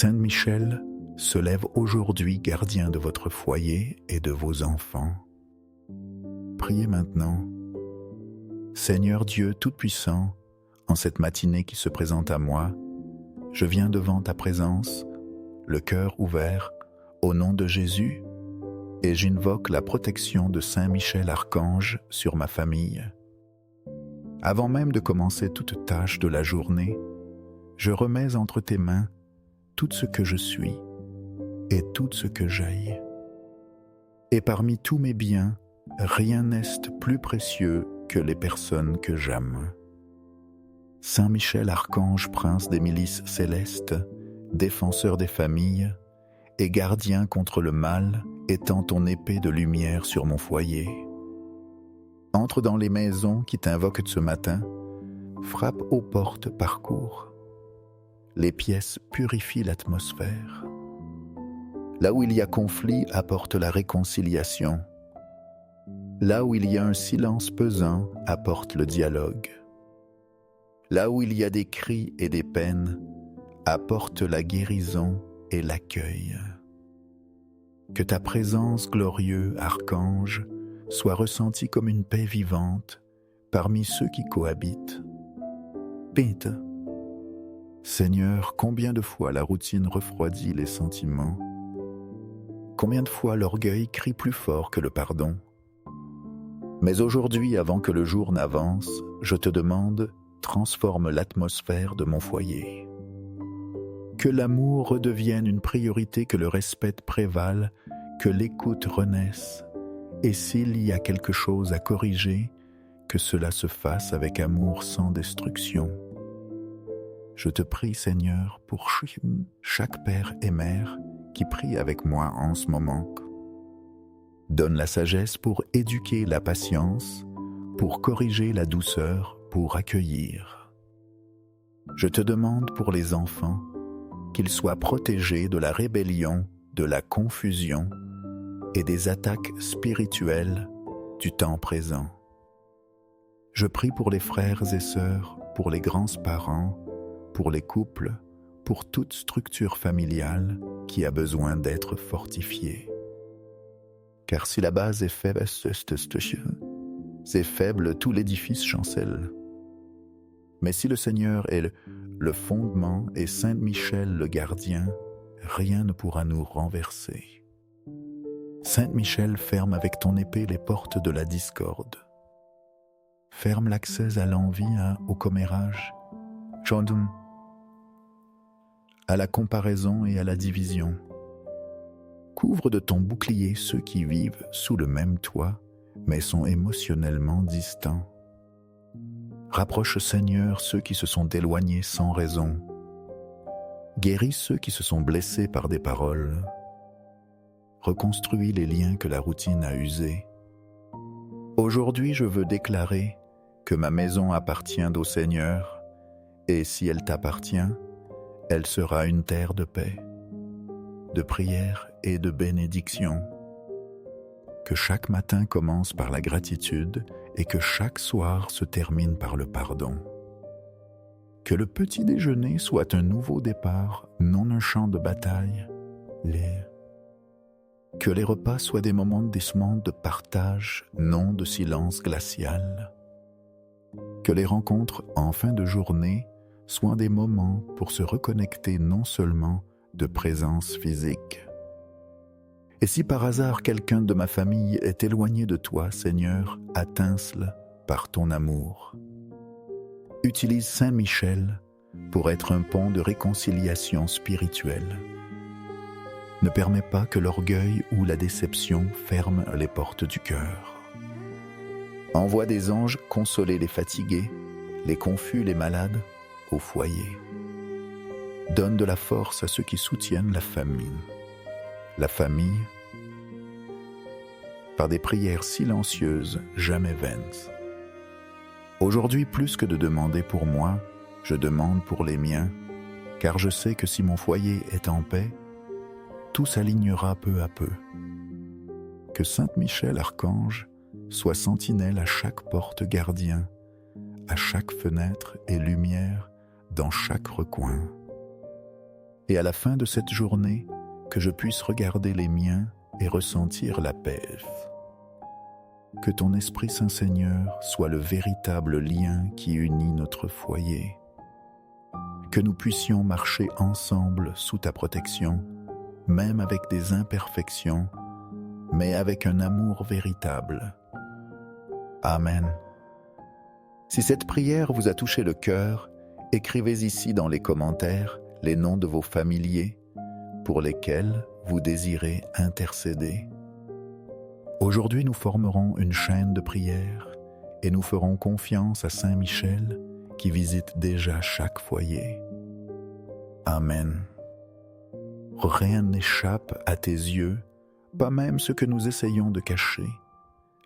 Saint Michel se lève aujourd'hui gardien de votre foyer et de vos enfants. Priez maintenant. Seigneur Dieu Tout-Puissant, en cette matinée qui se présente à moi, je viens devant ta présence, le cœur ouvert, au nom de Jésus, et j'invoque la protection de Saint Michel Archange sur ma famille. Avant même de commencer toute tâche de la journée, je remets entre tes mains tout ce que je suis et tout ce que j'aille. Et parmi tous mes biens, rien n'est plus précieux que les personnes que j'aime. Saint Michel Archange, prince des milices célestes, défenseur des familles et gardien contre le mal, étends ton épée de lumière sur mon foyer. Entre dans les maisons qui t'invoquent ce matin, frappe aux portes, parcours. Les pièces purifient l'atmosphère. Là où il y a conflit, apporte la réconciliation. Là où il y a un silence pesant, apporte le dialogue. Là où il y a des cris et des peines, apporte la guérison et l'accueil. Que ta présence, glorieux archange, soit ressentie comme une paix vivante parmi ceux qui cohabitent. Pinte. Seigneur, combien de fois la routine refroidit les sentiments? Combien de fois l'orgueil crie plus fort que le pardon? Mais aujourd'hui, avant que le jour n'avance, je te demande, transforme l'atmosphère de mon foyer. Que l'amour redevienne une priorité, que le respect prévale, que l'écoute renaisse, et s'il y a quelque chose à corriger, que cela se fasse avec amour sans destruction. Je te prie, Seigneur, pour chaque père et mère qui prie avec moi en ce moment. Donne la sagesse pour éduquer la patience, pour corriger la douceur, pour accueillir. Je te demande pour les enfants qu'ils soient protégés de la rébellion, de la confusion et des attaques spirituelles du temps présent. Je prie pour les frères et sœurs, pour les grands-parents, pour les couples, pour toute structure familiale qui a besoin d'être fortifiée. Car si la base est faible, c'est faible, tout l'édifice chancelle. Mais si le Seigneur est le fondement et Saint Michel le gardien, rien ne pourra nous renverser. Saint Michel, ferme avec ton épée les portes de la discorde. Ferme l'accès à l'envie, au commérage, à la comparaison et à la division. Couvre de ton bouclier ceux qui vivent sous le même toit, mais sont émotionnellement distants. Rapproche, Seigneur, ceux qui se sont éloignés sans raison. Guéris ceux qui se sont blessés par des paroles. Reconstruis les liens que la routine a usés. Aujourd'hui, je veux déclarer que ma maison appartient au Seigneur, et si elle t'appartient, elle sera une terre de paix, de prière et de bénédiction. Que chaque matin commence par la gratitude et que chaque soir se termine par le pardon. Que le petit déjeuner soit un nouveau départ, non un champ de bataille. Que les repas soient des moments de partage, non de silence glacial. Que les rencontres en fin de journée soient des moments pour se reconnecter non seulement de présence physique. Et si par hasard quelqu'un de ma famille est éloigné de toi, Seigneur, atteins-le par ton amour. Utilise Saint Michel pour être un pont de réconciliation spirituelle. Ne permets pas que l'orgueil ou la déception ferment les portes du cœur. Envoie des anges consoler les fatigués, les confus, les malades, au foyer. Donne de la force à ceux qui soutiennent la famine. La famille, par des prières silencieuses, jamais vaines. Aujourd'hui, plus que de demander pour moi, je demande pour les miens, car je sais que si mon foyer est en paix, tout s'alignera peu à peu. Que Saint Michel Archange soit sentinelle à chaque porte, gardien, à chaque fenêtre et lumière, dans chaque recoin. et à la fin de cette journée, que je puisse regarder les miens et ressentir la paix. Que ton Esprit Saint Seigneur soit le véritable lien qui unit notre foyer. Que nous puissions marcher ensemble sous ta protection, même avec des imperfections, mais avec un amour véritable. Amen. Si cette prière vous a touché le cœur, écrivez ici dans les commentaires les noms de vos familiers pour lesquels vous désirez intercéder. Aujourd'hui, nous formerons une chaîne de prière et nous ferons confiance à Saint Michel qui visite déjà chaque foyer. Amen. Rien n'échappe à tes yeux, pas même ce que nous essayons de cacher.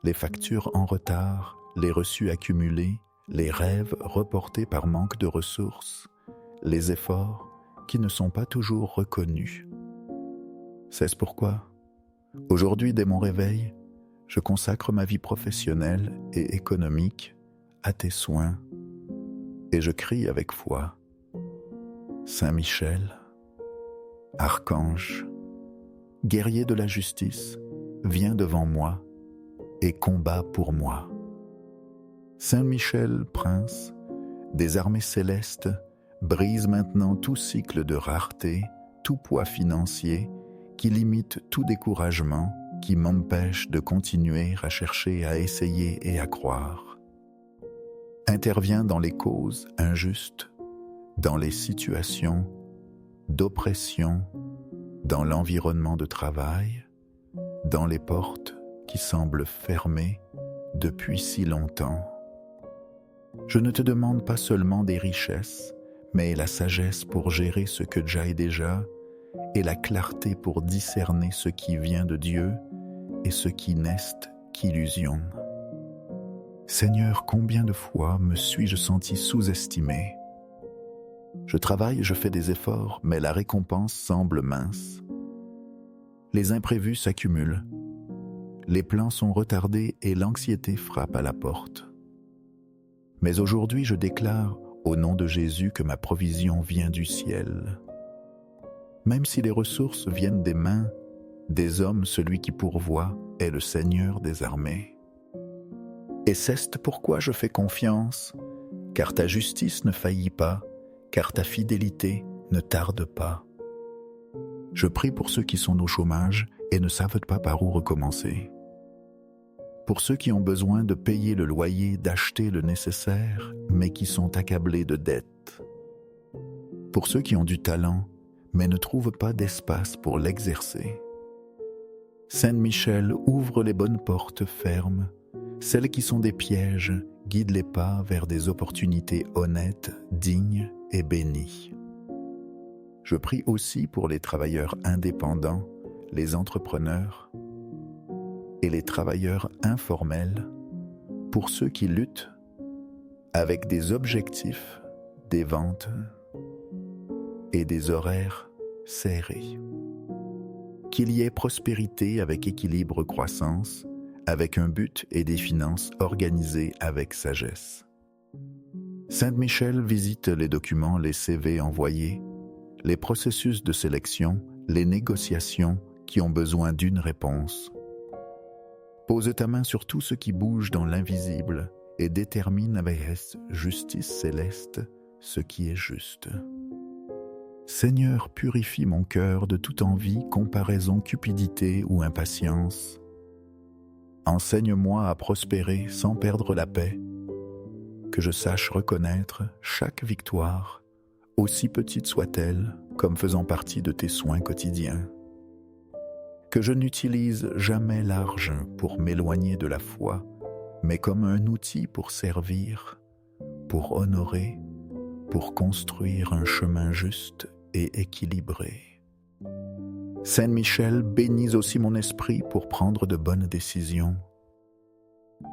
Les factures en retard, les reçus accumulés, les rêves reportés par manque de ressources, les efforts qui ne sont pas toujours reconnus. C'est pourquoi, aujourd'hui dès mon réveil, je consacre ma vie professionnelle et économique à tes soins et je crie avec foi. Saint Michel, Archange, guerrier de la justice, viens devant moi et combat pour moi. Saint Michel, prince, des armées célestes, brise maintenant tout cycle de rareté, tout poids financier qui limite tout découragement, qui m'empêche de continuer à chercher, à essayer et à croire. Interviens dans les causes injustes, dans les situations d'oppression, dans l'environnement de travail, dans les portes qui semblent fermées depuis si longtemps. Je ne te demande pas seulement des richesses, mais la sagesse pour gérer ce que j'ai déjà et la clarté pour discerner ce qui vient de Dieu et ce qui n'est qu'illusion. Seigneur, combien de fois me suis-je senti sous-estimé? Je travaille, je fais des efforts, mais la récompense semble mince. Les imprévus s'accumulent. Les plans sont retardés et l'anxiété frappe à la porte. Mais aujourd'hui, je déclare au nom de Jésus que ma provision vient du ciel. Même si les ressources viennent des mains des hommes, celui qui pourvoit est le Seigneur des armées. Et c'est pourquoi je fais confiance, car ta justice ne faillit pas, car ta fidélité ne tarde pas. Je prie pour ceux qui sont au chômage et ne savent pas par où recommencer. Pour ceux qui ont besoin de payer le loyer, d'acheter le nécessaire, mais qui sont accablés de dettes. Pour ceux qui ont du talent, mais ne trouvent pas d'espace pour l'exercer. Saint Michel ouvre les bonnes portes fermes, celles qui sont des pièges, guide les pas vers des opportunités honnêtes, dignes et bénies. Je prie aussi pour les travailleurs indépendants, les entrepreneurs et les travailleurs informels, pour ceux qui luttent avec des objectifs, des ventes et des horaires serrés. Qu'il y ait prospérité avec équilibre croissance, avec un but et des finances organisées avec sagesse. Saint Michel visite les documents, les CV envoyés, les processus de sélection, les négociations qui ont besoin d'une réponse. Pose ta main sur tout ce qui bouge dans l'invisible et détermine avec justice céleste ce qui est juste. Seigneur, purifie mon cœur de toute envie, comparaison, cupidité ou impatience. Enseigne-moi à prospérer sans perdre la paix, que je sache reconnaître chaque victoire, aussi petite soit-elle, comme faisant partie de tes soins quotidiens. Que je n'utilise jamais l'argent pour m'éloigner de la foi, mais comme un outil pour servir, pour honorer, pour construire un chemin juste et équilibré. Saint Michel, bénis aussi mon esprit pour prendre de bonnes décisions.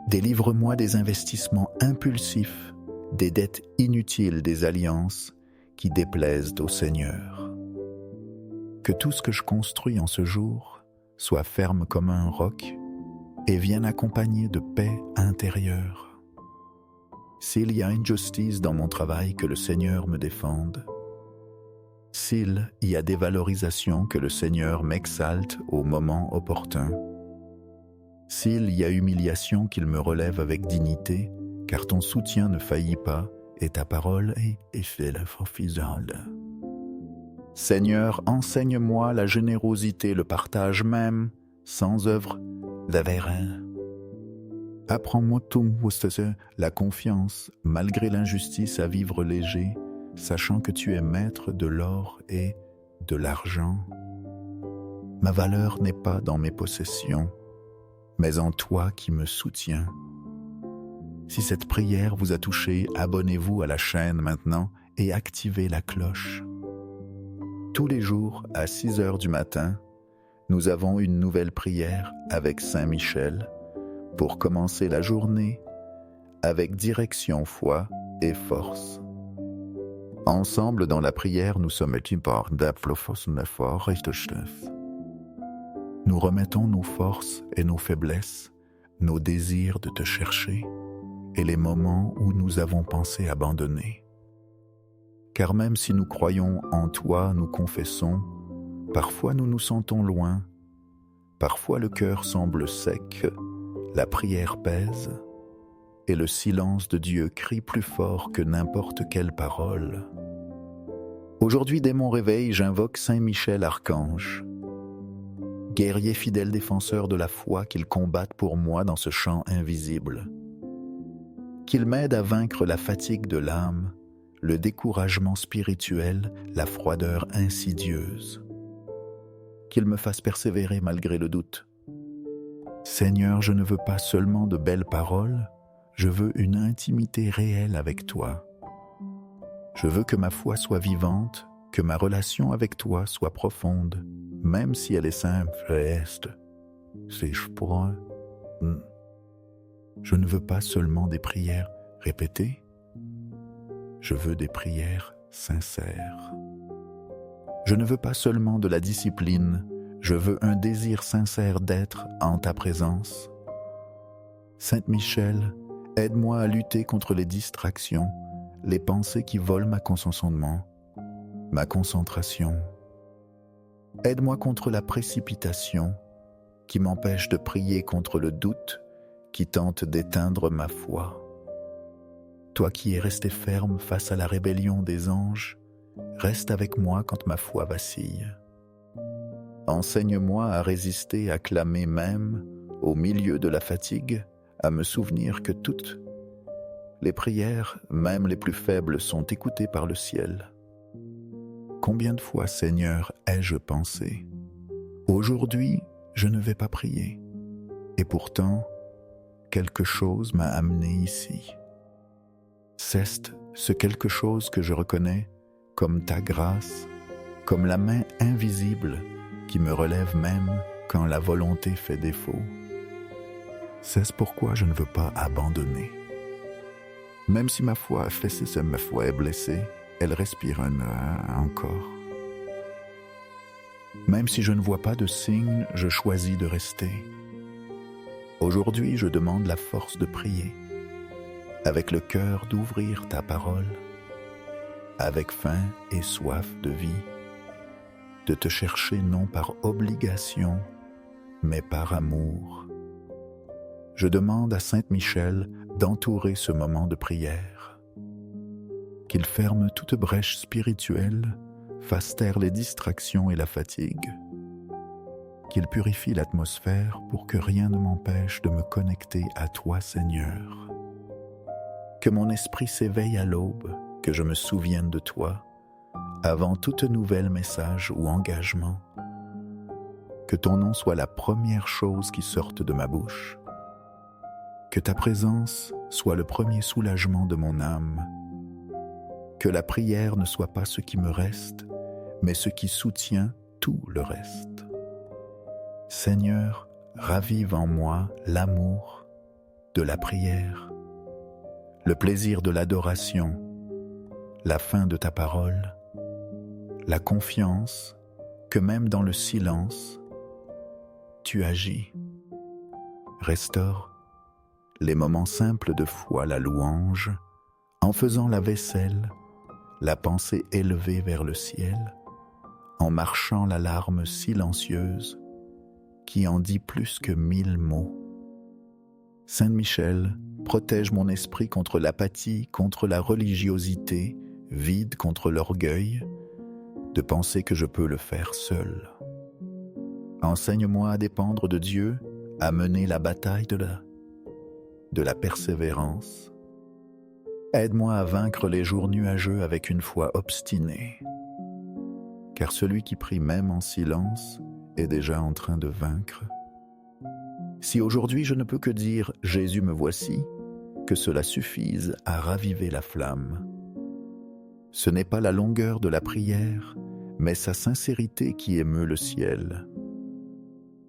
Délivre-moi des investissements impulsifs, des dettes inutiles, des alliances qui déplaisent au Seigneur. Que tout ce que je construis en ce jour soit ferme comme un roc et vienne accompagné de paix intérieure. S'il y a injustice dans mon travail, que le Seigneur me défende. S'il y a des valorisations que le Seigneur m'exalte au moment opportun, s'il y a humiliation qu'il me relève avec dignité, car ton soutien ne faillit pas et ta parole est efficace. Seigneur, enseigne-moi la générosité, le partage même, sans œuvre, la verin. Apprends-moi tout, la confiance, malgré l'injustice, à vivre léger, sachant que tu es maître de l'or et de l'argent. Ma valeur n'est pas dans mes possessions, mais en toi qui me soutiens. Si cette prière vous a touché, abonnez-vous à la chaîne maintenant et activez la cloche. Tous les jours, à 6 heures du matin, nous avons une nouvelle prière avec Saint Michel pour commencer la journée avec direction, foi et force. Ensemble, dans la prière, nous sommes nous remettons nos forces et nos faiblesses, nos désirs de te chercher et les moments où nous avons pensé abandonner. Car même si nous croyons en toi, nous confessons, parfois nous nous sentons loin, parfois le cœur semble sec, la prière pèse, et le silence de Dieu crie plus fort que n'importe quelle parole. Aujourd'hui, dès mon réveil, j'invoque Saint Michel Archange, guerrier fidèle défenseur de la foi, qu'il combatte pour moi dans ce champ invisible, qu'il m'aide à vaincre la fatigue de l'âme, le découragement spirituel, la froideur insidieuse, qu'il me fasse persévérer malgré le doute. Seigneur, je ne veux pas seulement de belles paroles, je veux une intimité réelle avec toi. Je veux que ma foi soit vivante, que ma relation avec toi soit profonde, même si elle est simple. Je ne veux pas seulement des prières répétées, je veux des prières sincères. Je ne veux pas seulement de la discipline, je veux un désir sincère d'être en ta présence. Sainte Michel, aide-moi à lutter contre les distractions, les pensées qui volent ma concentration. Aide-moi contre la précipitation qui m'empêche de prier, contre le doute qui tente d'éteindre ma foi. Toi qui es resté ferme face à la rébellion des anges, reste avec moi quand ma foi vacille. Enseigne-moi à résister, à clamer même, au milieu de la fatigue, à me souvenir que toutes les prières, même les plus faibles, sont écoutées par le ciel. Combien de fois, Seigneur, ai-je pensé ? Aujourd'hui, je ne vais pas prier. Et pourtant, quelque chose m'a amené ici. C'est ce quelque chose que je reconnais comme ta grâce, comme la main invisible qui me relève même quand la volonté fait défaut. C'est pourquoi je ne veux pas abandonner. Même si ma foi est blessée, elle respire encore. Même si je ne vois pas de signe, je choisis de rester. Aujourd'hui, je demande la force de prier, avec le cœur d'ouvrir ta parole, avec faim et soif de vie, de te chercher non par obligation, mais par amour. Je demande à Sainte Michel d'entourer ce moment de prière, qu'il ferme toute brèche spirituelle, fasse taire les distractions et la fatigue, qu'il purifie l'atmosphère pour que rien ne m'empêche de me connecter à toi, Seigneur. Que mon esprit s'éveille à l'aube, que je me souvienne de toi, avant toute nouvelle message ou engagement. Que ton nom soit la première chose qui sorte de ma bouche. Que ta présence soit le premier soulagement de mon âme. Que la prière ne soit pas ce qui me reste, mais ce qui soutient tout le reste. Seigneur, ravive en moi l'amour de la prière, le plaisir de l'adoration, la faim de ta parole, la confiance que même dans le silence, tu agis. Restaure les moments simples de foi, la louange, en faisant la vaisselle, la pensée élevée vers le ciel, en marchant la larme silencieuse qui en dit plus que 1000 mots. Saint Michel, protège mon esprit contre l'apathie, contre la religiosité, vide contre l'orgueil, de penser que je peux le faire seul. Enseigne-moi à dépendre de Dieu, à mener la bataille de la persévérance. Aide-moi à vaincre les jours nuageux avec une foi obstinée. Car celui qui prie même en silence est déjà en train de vaincre. Si aujourd'hui je ne peux que dire « Jésus me voici », que cela suffise à raviver la flamme. Ce n'est pas la longueur de la prière, mais sa sincérité qui émeut le ciel.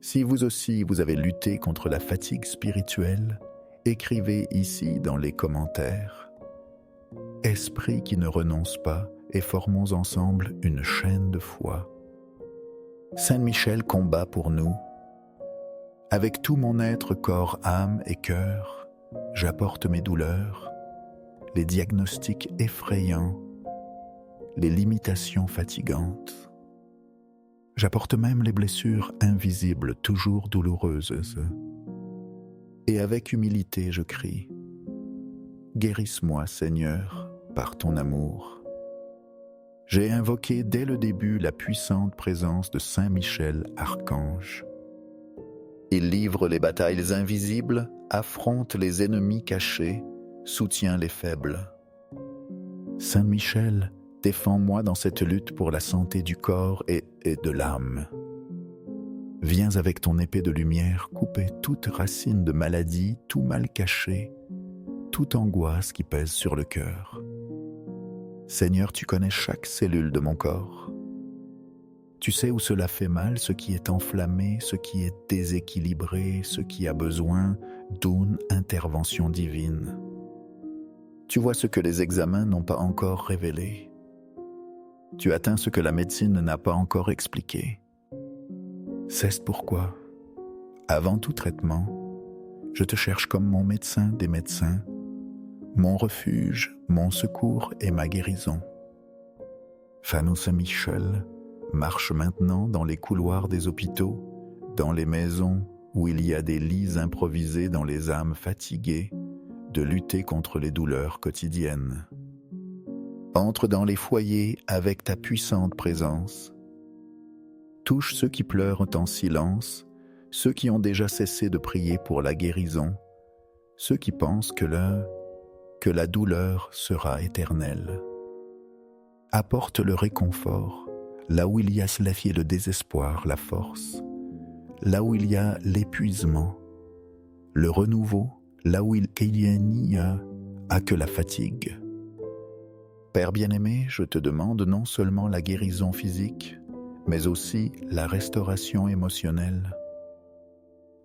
Si vous aussi vous avez lutté contre la fatigue spirituelle, écrivez ici dans les commentaires. Esprit qui ne renonce pas, et formons ensemble une chaîne de foi. Saint Michel combat pour nous. Avec tout mon être, corps, âme et cœur, j'apporte mes douleurs, les diagnostics effrayants, les limitations fatigantes. J'apporte même les blessures invisibles, toujours douloureuses. Et avec humilité, je crie « Guérisse-moi, Seigneur, par ton amour ». J'ai invoqué dès le début la puissante présence de Saint Michel, archange. Il livre les batailles invisibles, affronte les ennemis cachés, soutient les faibles. Saint Michel, défends-moi dans cette lutte pour la santé du corps et de l'âme. Viens avec ton épée de lumière couper toute racine de maladie, tout mal caché, toute angoisse qui pèse sur le cœur. Seigneur, tu connais chaque cellule de mon corps. Tu sais où cela fait mal, ce qui est enflammé, ce qui est déséquilibré, ce qui a besoin d'une intervention divine. Tu vois ce que les examens n'ont pas encore révélé. Tu atteins ce que la médecine n'a pas encore expliqué. C'est pourquoi, avant tout traitement, je te cherche comme mon médecin des médecins, mon refuge, mon secours et ma guérison. Fameux Saint Michel marche maintenant dans les couloirs des hôpitaux, dans les maisons où il y a des lits improvisés dans les âmes fatiguées de lutter contre les douleurs quotidiennes. Entre dans les foyers avec ta puissante présence. Touche ceux qui pleurent en silence, ceux qui ont déjà cessé de prier pour la guérison, ceux qui pensent que la douleur sera éternelle. Apporte le réconfort, là où il y a le désespoir, la force, là où il y a l'épuisement, le renouveau, là où il n'y a que la fatigue. Père bien-aimé, je te demande non seulement la guérison physique, mais aussi la restauration émotionnelle.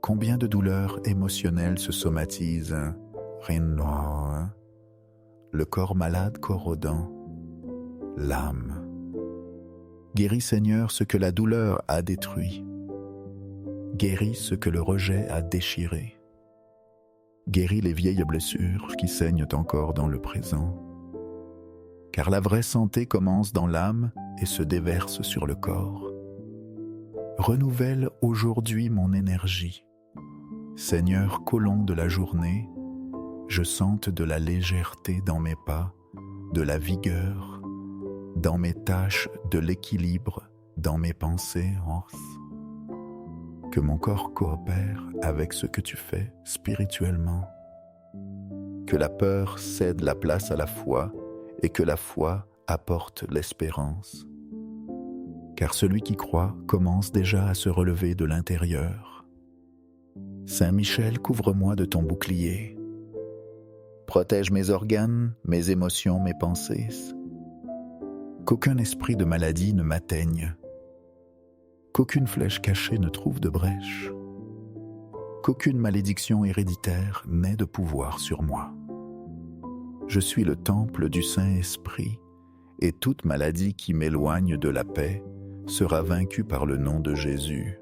Combien de douleurs émotionnelles se somatisent, le corps malade corrodant, l'âme. Guéris Seigneur ce que la douleur a détruit. Guéris ce que le rejet a déchiré. Guéris les vieilles blessures qui saignent encore dans le présent. Car la vraie santé commence dans l'âme et se déverse sur le corps. Renouvelle aujourd'hui mon énergie. Seigneur, colon de la journée, je sente de la légèreté dans mes pas, de la vigueur, dans mes tâches, de l'équilibre, dans mes pensées. Que mon corps coopère avec ce que tu fais spirituellement. Que la peur cède la place à la foi et que la foi apporte l'espérance. Car celui qui croit commence déjà à se relever de l'intérieur. Saint Michel, couvre-moi de ton bouclier. Protège mes organes, mes émotions, mes pensées. Qu'aucun esprit de maladie ne m'atteigne. Qu'aucune flèche cachée ne trouve de brèche. Qu'aucune malédiction héréditaire n'ait de pouvoir sur moi. Je suis le temple du Saint-Esprit, et toute maladie qui m'éloigne de la paix sera vaincue par le nom de Jésus.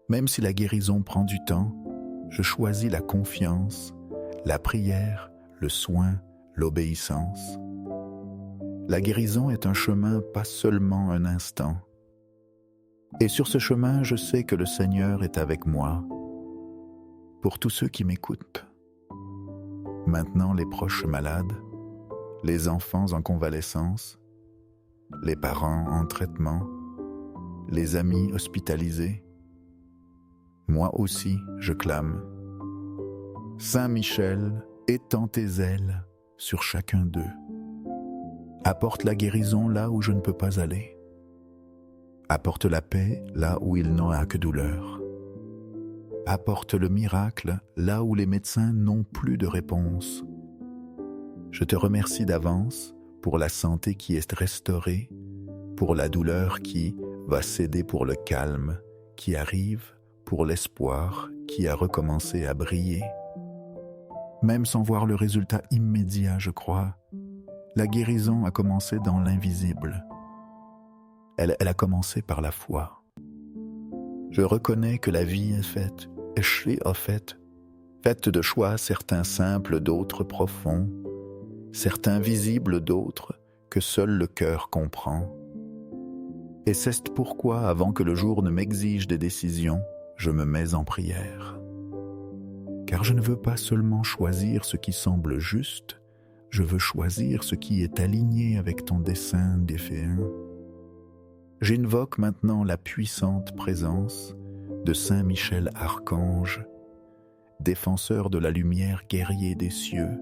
Même si la guérison prend du temps, je choisis la confiance, la prière, le soin, l'obéissance. La guérison est un chemin, pas seulement un instant. Et sur ce chemin, je sais que le Seigneur est avec moi. Pour tous ceux qui m'écoutent, maintenant les proches malades, les enfants en convalescence, les parents en traitement, les amis hospitalisés, moi aussi je clame. Saint Michel, étends tes ailes sur chacun d'eux. Apporte la guérison là où je ne peux pas aller. Apporte la paix là où il n'en a que douleur. Apporte le miracle là où les médecins n'ont plus de réponse. Je te remercie d'avance pour la santé qui est restaurée, pour la douleur qui va céder pour le calme qui arrive, pour l'espoir qui a recommencé à briller. Même sans voir le résultat immédiat, je crois, la guérison a commencé dans l'invisible. Elle a commencé par la foi. Je reconnais que la vie est faite, faite de choix, certains simples, d'autres profonds, certains visibles, d'autres que seul le cœur comprend. Et c'est pourquoi, avant que le jour ne m'exige des décisions, je me mets en prière. Car je ne veux pas seulement choisir ce qui semble juste, je veux choisir ce qui est aligné avec ton dessein déféant. J'invoque maintenant la puissante présence de Saint Michel Archange, défenseur de la lumière, guerrier des cieux,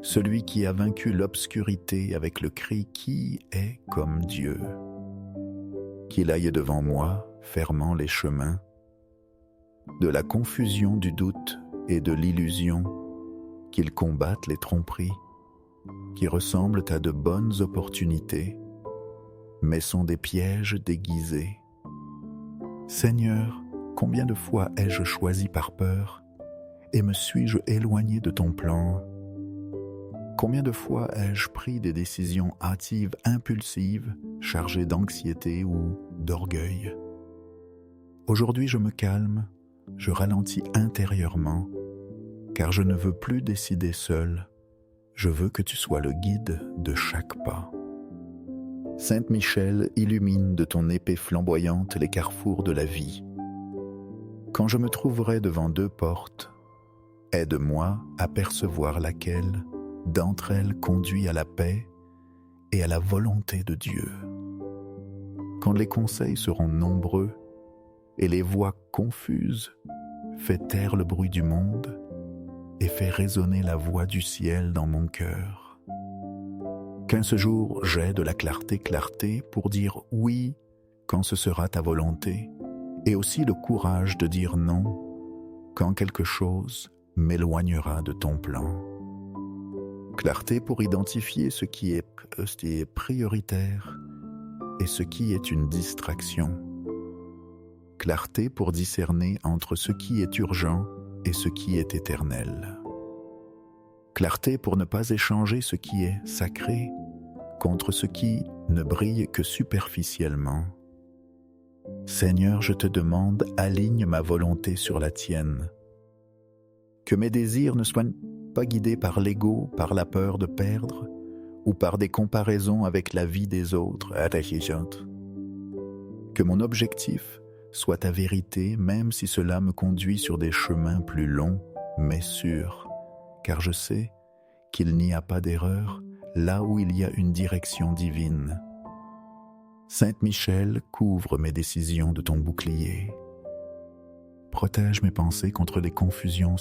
celui qui a vaincu l'obscurité avec le cri qui est comme Dieu. Qu'il aille devant moi, fermant les chemins, de la confusion du doute et de l'illusion, qu'il combatte les tromperies, qui ressemblent à de bonnes opportunités, mais sont des pièges déguisés. Seigneur, combien de fois ai-je choisi par peur et me suis-je éloigné de ton plan? Combien de fois ai-je pris des décisions hâtives, impulsives, chargées d'anxiété ou d'orgueil? Aujourd'hui, je me calme, je ralentis intérieurement, car je ne veux plus décider seul. Je veux que tu sois le guide de chaque pas. Sainte Michel, illumine de ton épée flamboyante les carrefours de la vie. Quand je me trouverai devant deux portes, aide-moi à percevoir laquelle d'entre elles conduit à la paix et à la volonté de Dieu. Quand les conseils seront nombreux et les voix confuses, fais taire le bruit du monde et fais résonner la voix du ciel dans mon cœur. Qu'un ce jour j'aie de la clarté pour dire oui quand ce sera ta volonté, et aussi le courage de dire non quand quelque chose m'éloignera de ton plan. Clarté pour identifier ce qui est prioritaire et ce qui est une distraction. Clarté pour discerner entre ce qui est urgent et ce qui est éternel. Clarté pour ne pas échanger ce qui est sacré contre ce qui ne brille que superficiellement. Seigneur, je te demande, aligne ma volonté sur la tienne. Que mes désirs ne soient pas guidés par l'ego, par la peur de perdre, ou par des comparaisons avec la vie des autres. Que mon objectif soit ta vérité, même si cela me conduit sur des chemins plus longs, mais sûrs, car je sais qu'il n'y a pas d'erreur là où il y a une direction divine. Sainte Michel, couvre mes décisions de ton bouclier. Protège mes pensées contre les confusions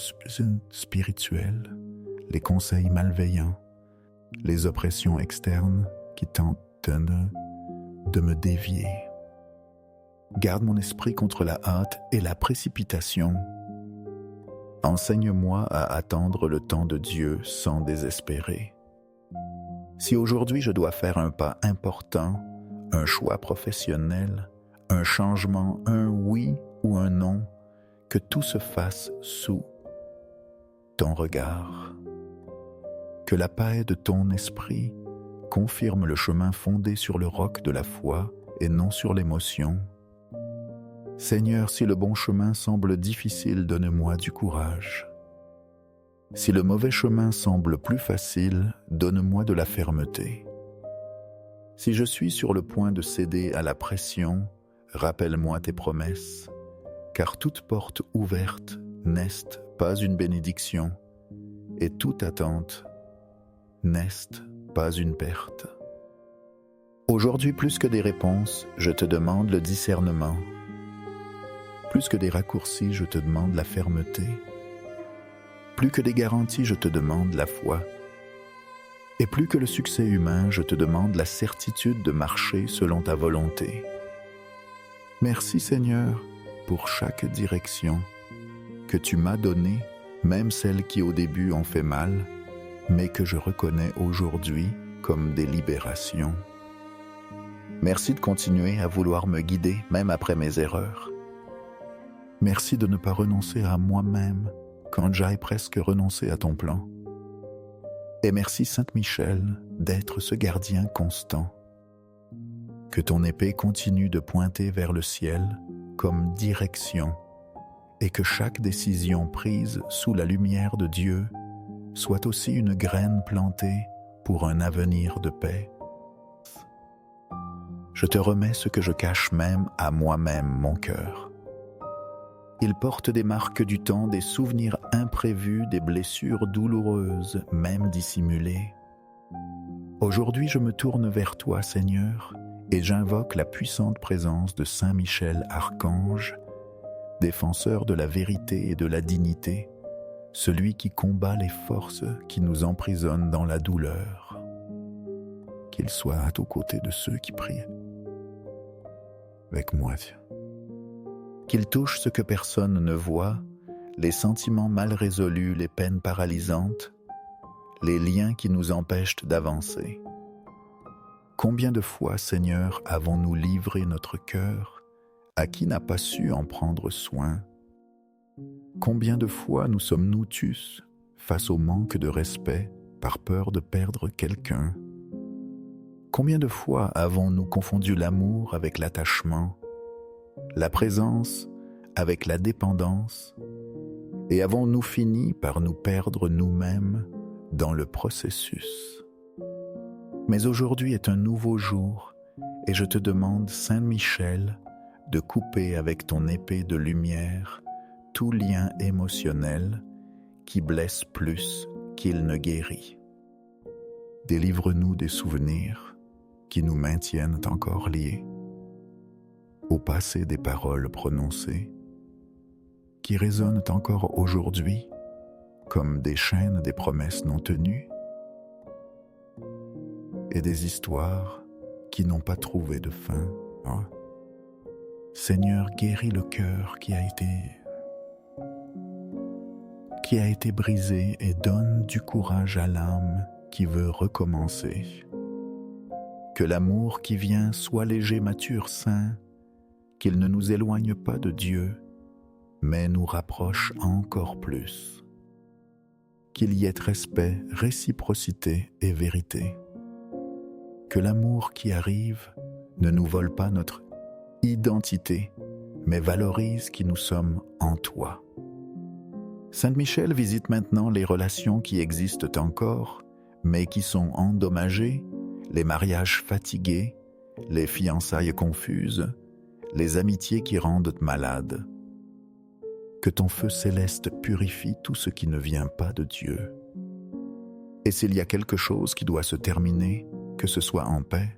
spirituelles, les conseils malveillants, les oppressions externes qui tentent de me dévier. Garde mon esprit contre la hâte et la précipitation. Enseigne-moi à attendre le temps de Dieu sans désespérer. Si aujourd'hui je dois faire un pas important, un choix professionnel, un changement, un oui ou un non, que tout se fasse sous ton regard. Que la paix de ton esprit confirme le chemin fondé sur le roc de la foi et non sur l'émotion. Seigneur, si le bon chemin semble difficile, donne-moi du courage. Si le mauvais chemin semble plus facile, donne-moi de la fermeté. Si je suis sur le point de céder à la pression, rappelle-moi tes promesses, car toute porte ouverte n'est pas une bénédiction, et toute attente n'est pas une perte. Aujourd'hui, plus que des réponses, je te demande le discernement. Plus que des raccourcis, je te demande la fermeté. Plus que des garanties, je te demande la foi. Et plus que le succès humain, je te demande la certitude de marcher selon ta volonté. Merci Seigneur pour chaque direction que tu m'as donnée, même celles qui au début ont fait mal, mais que je reconnais aujourd'hui comme des libérations. Merci de continuer à vouloir me guider même après mes erreurs. Merci de ne pas renoncer à moi-même quand j'aille presque renoncer à ton plan. Et merci Sainte Michel d'être ce gardien constant. Que ton épée continue de pointer vers le ciel comme direction et que chaque décision prise sous la lumière de Dieu soit aussi une graine plantée pour un avenir de paix. Je te remets ce que je cache même à moi-même, mon cœur. Il porte des marques du temps, des souvenirs imprévus, des blessures douloureuses, même dissimulées. Aujourd'hui, je me tourne vers toi, Seigneur, et j'invoque la puissante présence de Saint Michel Archange, défenseur de la vérité et de la dignité, celui qui combat les forces qui nous emprisonnent dans la douleur. Qu'il soit aux côtés de ceux qui prient avec moi. Qu'il touche ce que personne ne voit, les sentiments mal résolus, les peines paralysantes, les liens qui nous empêchent d'avancer. Combien de fois, Seigneur, avons-nous livré notre cœur à qui n'a pas su en prendre soin? Combien de fois nous sommes-nous tus face au manque de respect par peur de perdre quelqu'un? Combien de fois avons-nous confondu l'amour avec l'attachement, la présence avec la dépendance, et avons-nous fini par nous perdre nous-mêmes dans le processus? Mais aujourd'hui est un nouveau jour, et je te demande, Saint Michel, de couper avec ton épée de lumière tout lien émotionnel qui blesse plus qu'il ne guérit. Délivre-nous des souvenirs qui nous maintiennent encore liés, au passé des paroles prononcées, qui résonnent encore aujourd'hui comme des chaînes des promesses non tenues et des histoires qui n'ont pas trouvé de fin. Oh. Seigneur, guéris le cœur qui a été brisé et donne du courage à l'âme qui veut recommencer. Que l'amour qui vient soit léger, mature, sain, qu'il ne nous éloigne pas de Dieu, mais nous rapproche encore plus. Qu'il y ait respect, réciprocité et vérité. Que l'amour qui arrive ne nous vole pas notre identité, mais valorise qui nous sommes en toi. Saint Michel visite maintenant les relations qui existent encore, mais qui sont endommagées, les mariages fatigués, les fiançailles confuses, les amitiés qui rendent malades. Que ton feu céleste purifie tout ce qui ne vient pas de Dieu. Et s'il y a quelque chose qui doit se terminer, que ce soit en paix,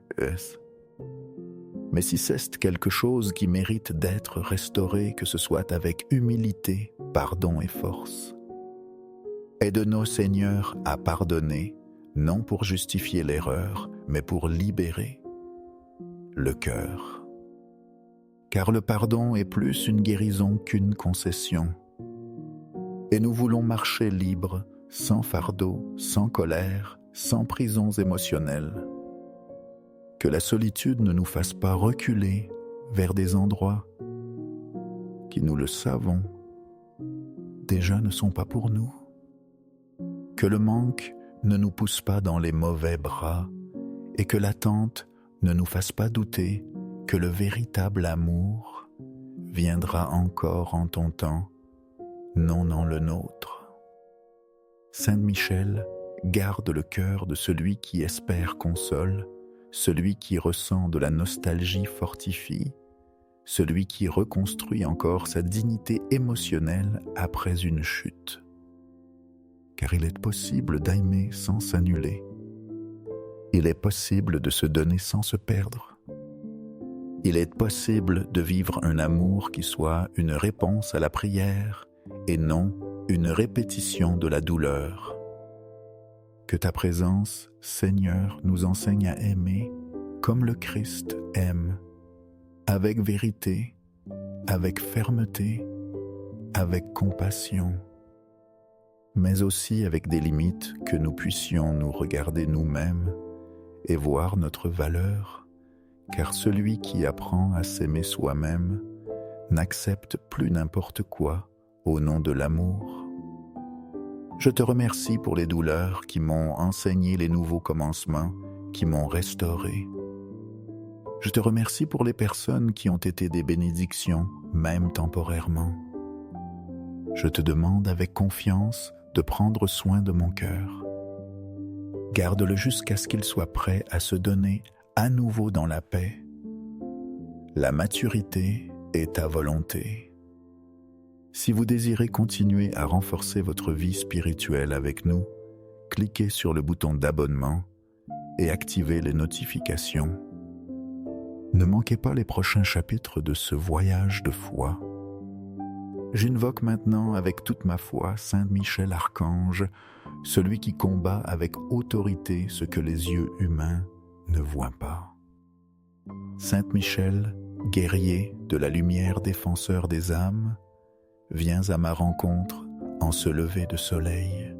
mais si c'est quelque chose qui mérite d'être restauré, que ce soit avec humilité, pardon et force. Aide-nous, Seigneur, à pardonner, non pour justifier l'erreur, mais pour libérer le cœur. Car le pardon est plus une guérison qu'une concession. Et nous voulons marcher libres, sans fardeau, sans colère, sans prisons émotionnelles. Que la solitude ne nous fasse pas reculer vers des endroits qui, nous le savons, déjà ne sont pas pour nous. Que le manque ne nous pousse pas dans les mauvais bras et que l'attente ne nous fasse pas douter que le véritable amour viendra encore en ton temps, non en le nôtre. Saint Michel, garde le cœur de celui qui espère console, celui qui ressent de la nostalgie fortifie, celui qui reconstruit encore sa dignité émotionnelle après une chute. Car il est possible d'aimer sans s'annuler. Il est possible de se donner sans se perdre. Il est possible de vivre un amour qui soit une réponse à la prière et non une répétition de la douleur. Que ta présence, Seigneur, nous enseigne à aimer comme le Christ aime, avec vérité, avec fermeté, avec compassion, mais aussi avec des limites que nous puissions nous regarder nous-mêmes et voir notre valeur, car celui qui apprend à s'aimer soi-même n'accepte plus n'importe quoi au nom de l'amour. Je te remercie pour les douleurs qui m'ont enseigné les nouveaux commencements, qui m'ont restauré. Je te remercie pour les personnes qui ont été des bénédictions, même temporairement. Je te demande avec confiance de prendre soin de mon cœur. Garde-le jusqu'à ce qu'il soit prêt à se donner à nouveau dans la paix. La maturité est ta volonté. Si vous désirez continuer à renforcer votre vie spirituelle avec nous, cliquez sur le bouton d'abonnement et activez les notifications. Ne manquez pas les prochains chapitres de ce voyage de foi. J'invoque maintenant avec toute ma foi Saint Michel Archange, celui qui combat avec autorité ce que les yeux humains ne voient pas. Saint Michel, guerrier de la lumière défenseur des âmes, viens à ma rencontre en ce lever de soleil.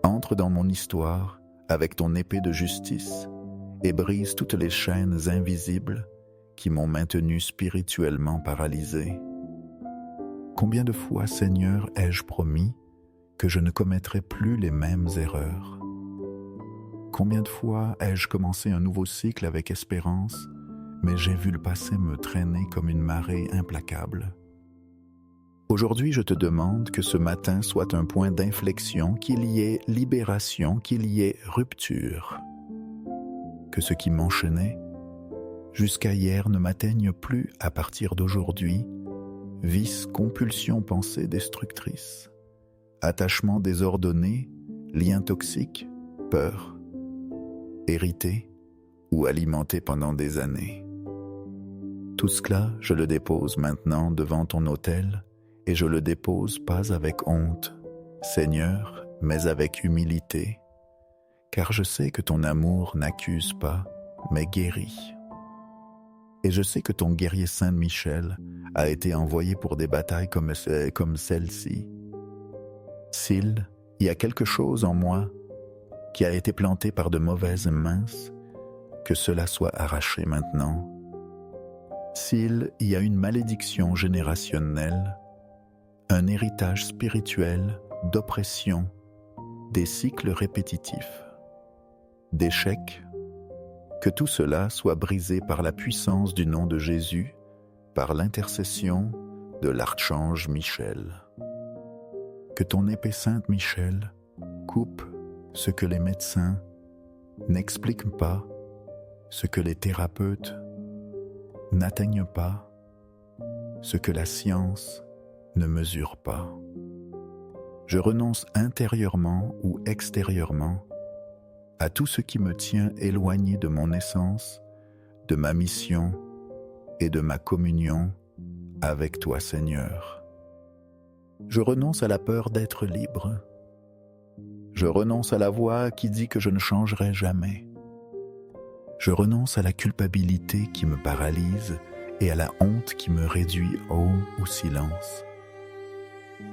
Entre dans mon histoire avec ton épée de justice et brise toutes les chaînes invisibles qui m'ont maintenu spirituellement paralysé. Combien de fois, Seigneur, ai-je promis que je ne commettrai plus les mêmes erreurs? Combien de fois ai-je commencé un nouveau cycle avec espérance, mais j'ai vu le passé me traîner comme une marée implacable? Aujourd'hui, je te demande que ce matin soit un point d'inflexion, qu'il y ait libération, qu'il y ait rupture. Que ce qui m'enchaînait jusqu'à hier ne m'atteigne plus à partir d'aujourd'hui, vice, compulsion, pensée destructrice, attachement désordonné, lien toxique, peur, hérité ou alimenté pendant des années. Tout cela, je le dépose maintenant devant ton autel, et je le dépose pas avec honte, Seigneur, mais avec humilité, car je sais que ton amour n'accuse pas, mais guérit. Et je sais que ton guerrier Saint Michel a été envoyé pour des batailles comme celle-ci. S'il y a quelque chose en moi qui a été planté par de mauvaises mains, que cela soit arraché maintenant. S'il y a une malédiction générationnelle, un héritage spirituel d'oppression, des cycles répétitifs, d'échecs, que tout cela soit brisé par la puissance du nom de Jésus, par l'intercession de l'archange Michel. Que ton épée sainte Michel coupe ce que les médecins n'expliquent pas, ce que les thérapeutes n'atteignent pas, ce que la science ne mesure pas. Je renonce intérieurement ou extérieurement à tout ce qui me tient éloigné de mon essence, de ma mission et de ma communion avec toi, Seigneur. Je renonce à la peur d'être libre. Je renonce à la voix qui dit que je ne changerai jamais. Je renonce à la culpabilité qui me paralyse et à la honte qui me réduit au silence.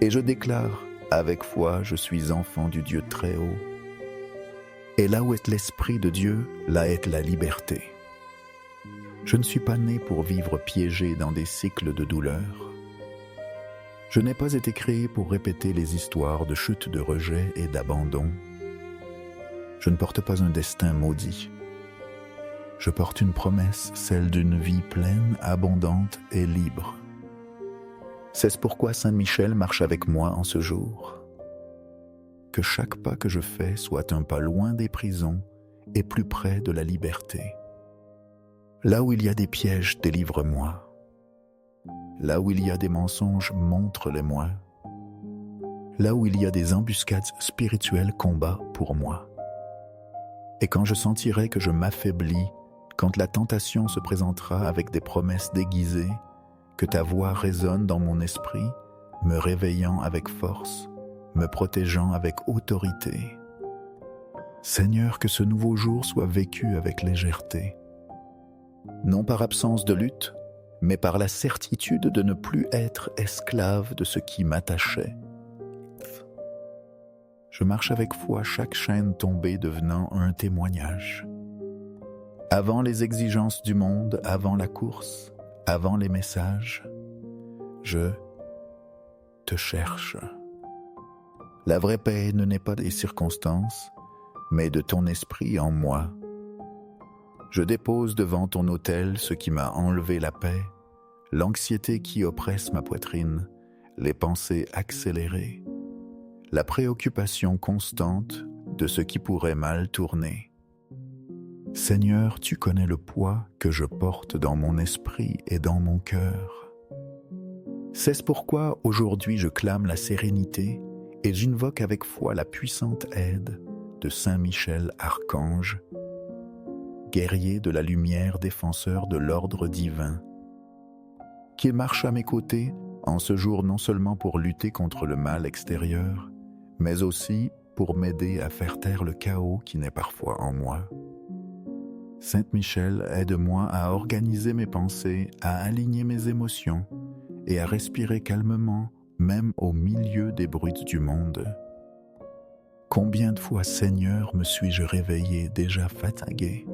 Et je déclare, avec foi, je suis enfant du Dieu très haut. Et là où est l'Esprit de Dieu, là est la liberté. Je ne suis pas né pour vivre piégé dans des cycles de douleur. Je n'ai pas été créé pour répéter les histoires de chute, de rejet et d'abandon. Je ne porte pas un destin maudit. Je porte une promesse, celle d'une vie pleine, abondante et libre. C'est pourquoi Saint Michel marche avec moi en ce jour. Que chaque pas que je fais soit un pas loin des prisons et plus près de la liberté. Là où il y a des pièges, délivre-moi. Là où il y a des mensonges, montre-les-moi. Là où il y a des embuscades spirituelles, combat pour moi. Et quand je sentirai que je m'affaiblis, quand la tentation se présentera avec des promesses déguisées, que ta voix résonne dans mon esprit, me réveillant avec force, me protégeant avec autorité. Seigneur, que ce nouveau jour soit vécu avec légèreté. Non par absence de lutte, mais par la certitude de ne plus être esclave de ce qui m'attachait. Je marche avec foi, chaque chaîne tombée devenant un témoignage. Avant les exigences du monde, avant la course, avant les messages, je te cherche. La vraie paix ne naît pas des circonstances, mais de ton esprit en moi. Je dépose devant ton autel ce qui m'a enlevé la paix, l'anxiété qui oppresse ma poitrine, les pensées accélérées, la préoccupation constante de ce qui pourrait mal tourner. Seigneur, tu connais le poids que je porte dans mon esprit et dans mon cœur. C'est pourquoi aujourd'hui je clame la sérénité et j'invoque avec foi la puissante aide de Saint Michel Archange, guerrier de la lumière, défenseur de l'ordre divin. Qu'il marche à mes côtés en ce jour non seulement pour lutter contre le mal extérieur, mais aussi pour m'aider à faire taire le chaos qui naît parfois en moi. Sainte Michel, aide-moi à organiser mes pensées, à aligner mes émotions et à respirer calmement, même au milieu des bruits du monde. Combien de fois, Seigneur, me suis-je réveillé déjà fatigué?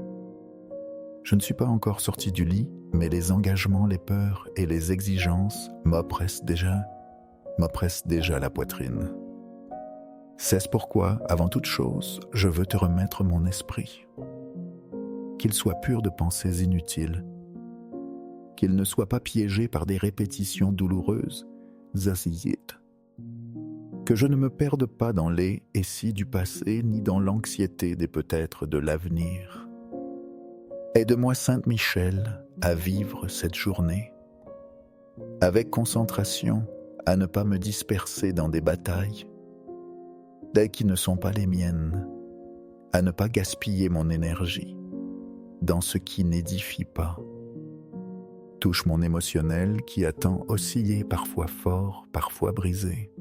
Je ne suis pas encore sorti du lit, mais les engagements, les peurs et les exigences m'oppressent déjà la poitrine. C'est pourquoi, avant toute chose, je veux te remettre mon esprit. Qu'il soit pur de pensées inutiles, qu'il ne soit pas piégé par des répétitions douloureuses, zaziyit. Que je ne me perde pas dans les et si du passé, ni dans l'anxiété des peut-être de l'avenir. Aide-moi, Sainte Michel, à vivre cette journée, avec concentration, à ne pas me disperser dans des batailles, dès qui ne sont pas les miennes, à ne pas gaspiller mon énergie dans ce qui n'édifie pas. Touche mon émotionnel qui a tant oscillé, parfois fort, parfois brisé.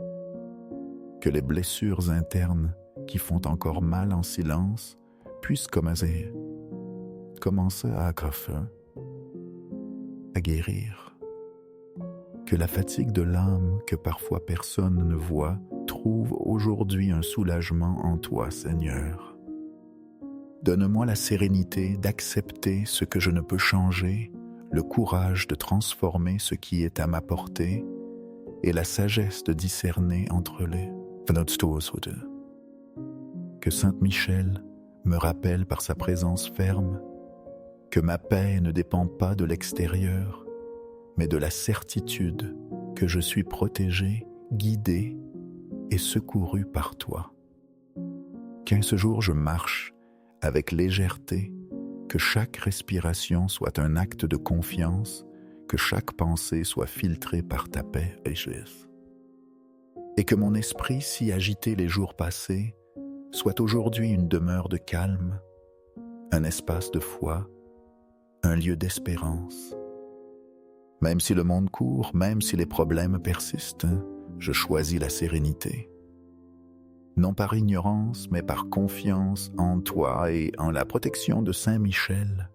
Que les blessures internes qui font encore mal en silence puissent commencer à graffer, à guérir. Que la fatigue de l'âme que parfois personne ne voit trouve aujourd'hui un soulagement en toi, Seigneur. Donne-moi la sérénité d'accepter ce que je ne peux changer, le courage de transformer ce qui est à ma portée et la sagesse de discerner entre les. Que Sainte Michel me rappelle par sa présence ferme que ma paix ne dépend pas de l'extérieur, mais de la certitude que je suis protégé, guidé et secouru par toi. Qu'un ce jour je marche avec légèreté, que chaque respiration soit un acte de confiance, que chaque pensée soit filtrée par ta paix, et que mon esprit, si agité les jours passés, soit aujourd'hui une demeure de calme, un espace de foi, un lieu d'espérance. Même si le monde court, même si les problèmes persistent, je choisis la sérénité. Non par ignorance, mais par confiance en toi et en la protection de Saint Michel.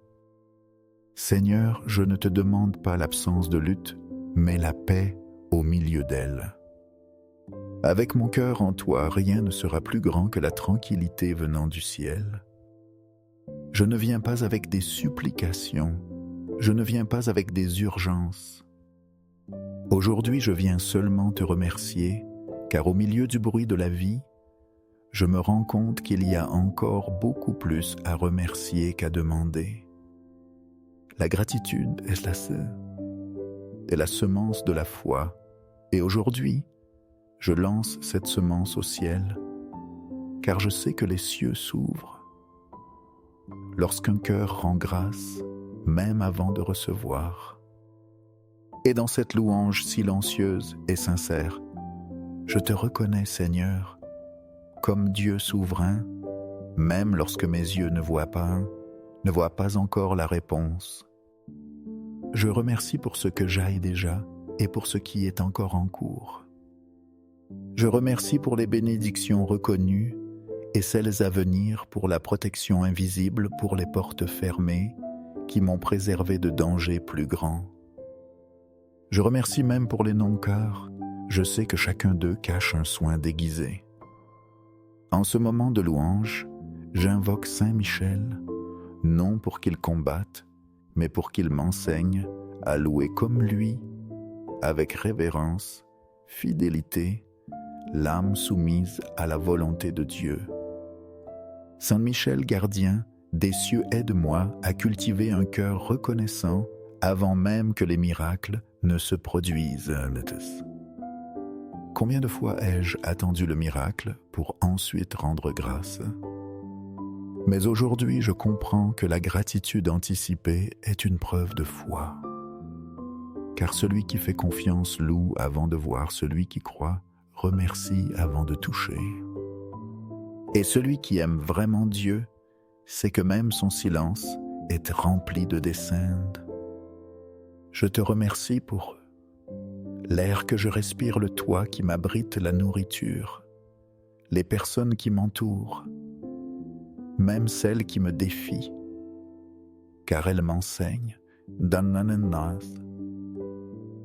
Seigneur, je ne te demande pas l'absence de lutte, mais la paix au milieu d'elle. Avec mon cœur en toi, rien ne sera plus grand que la tranquillité venant du ciel. Je ne viens pas avec des supplications, je ne viens pas avec des urgences. Aujourd'hui, je viens seulement te remercier, car au milieu du bruit de la vie, je me rends compte qu'il y a encore beaucoup plus à remercier qu'à demander. La gratitude est la semence de la foi, et aujourd'hui, je lance cette semence au ciel, car je sais que les cieux s'ouvrent. lorsqu'un cœur rend grâce, même avant de recevoir. Et dans cette louange silencieuse et sincère, je te reconnais, Seigneur, comme Dieu souverain, même lorsque mes yeux ne voient pas encore la réponse. Je remercie pour ce que j'aille déjà et pour ce qui est encore en cours. Je remercie pour les bénédictions reconnues et celles à venir, pour la protection invisible, pour les portes fermées qui m'ont préservé de dangers plus grands. Je remercie même pour les non-cœurs. Je sais que chacun d'eux cache un soin déguisé. En ce moment de louange, j'invoque Saint Michel, non pour qu'il combatte, mais pour qu'il m'enseigne à louer comme lui, avec révérence, fidélité, l'âme soumise à la volonté de Dieu. Saint Michel gardien des cieux, aide-moi à cultiver un cœur reconnaissant avant même que les miracles ne se produisent. Combien de fois ai-je attendu le miracle pour ensuite rendre grâce? Mais aujourd'hui, je comprends que la gratitude anticipée est une preuve de foi. Car celui qui fait confiance loue avant de voir, celui qui croit remercie avant de toucher. Et celui qui aime vraiment Dieu sait que même son silence est rempli de desseins. Je te remercie pour l'air que je respire, le toit qui m'abrite la nourriture, les personnes qui m'entourent, même celles qui me défient, car elles m'enseignent.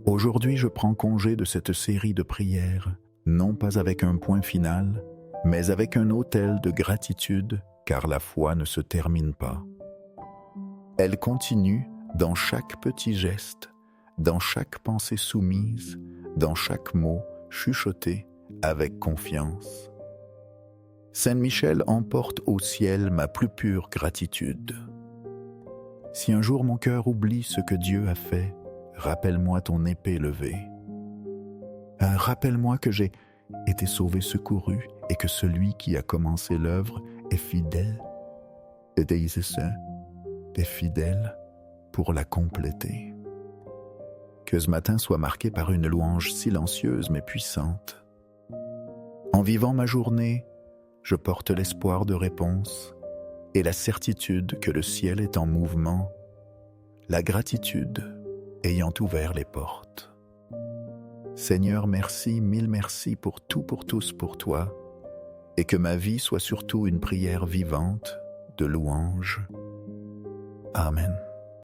Aujourd'hui, je prends congé de cette série de prières, non pas avec un point final, mais avec un autel de gratitude, car la foi ne se termine pas. Elle continue dans chaque petit geste, dans chaque pensée soumise, dans chaque mot chuchoté avec confiance. Saint Michel emporte au ciel ma plus pure gratitude. Si un jour mon cœur oublie ce que Dieu a fait, rappelle-moi ton épée levée. Rappelle-moi que j'ai été sauvé, secouru, et que celui qui a commencé l'œuvre est fidèle, est fidèle pour la compléter. Que ce matin soit marqué par une louange silencieuse mais puissante. En vivant ma journée, je porte l'espoir de réponse et la certitude que le ciel est en mouvement, la gratitude ayant ouvert les portes. Seigneur, merci, mille merci pour tout, pour tous, pour toi, et que ma vie soit surtout une prière vivante de louange. Amen.